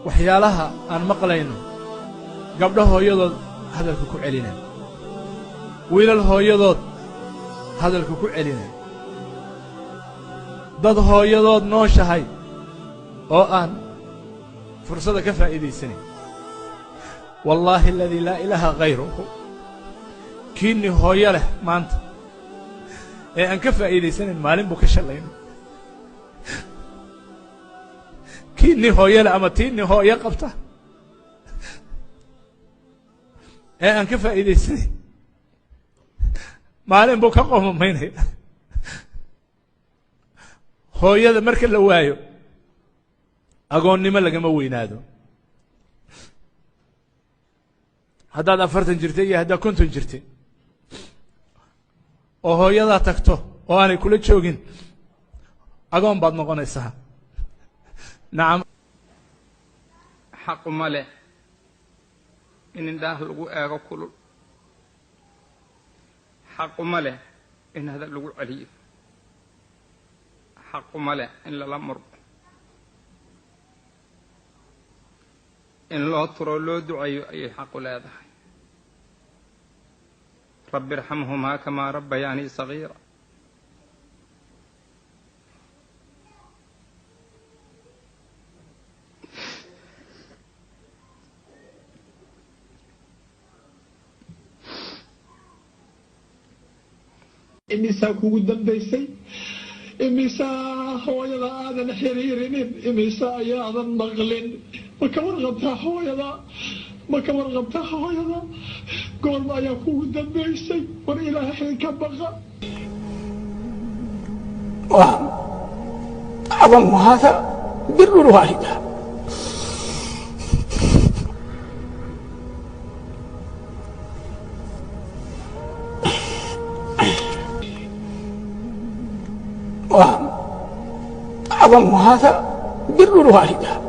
waxyaalaha aan maqlayno gabdho hooyadood hadalka ku celinay wiilal hooyadood hadalka ku celinay dad hooyadood nooshahay oo aan fursada ka faa'iidaysanin wallaahi alladii laa ilaaha ghayruhu kiinni hooyo leh maanta ee aan ka faa'iidaysanin maalin buu ka shalayno kiinni hooyo leh ama tiinni hooyo qabta ee aan ka faa'iidaysanin maalin buu ka qoomamaynaya hooyada marka la waayo agoonnimo lagama weynaado haddaad 40 jirtay iyo haddaad 50 jirtay oo hooyadaa tagto oo aanay kula joogin agoon baad noqonaysaa nacam xaq uma leh in indhaha lagu eego kulul xaq uma leh in hadal lagu celiyo xaq uma leh in lala murmo in loo turo loo duceeyo ayay xaq u leedahay rabbi irxamhumaa kamaa rabbayaanii sagiira imisaa kugu dambaysay imisaa hooyada aadan xiriirinin imisaa ayaadan maqlin ma ka warqabtaa hooyada ma ka warqabtaa hooyada goorma ayaa kugu dambaysay war ilaahay ka baqa أظن هذا بر الوالدة وأظن هذا بر الوالدة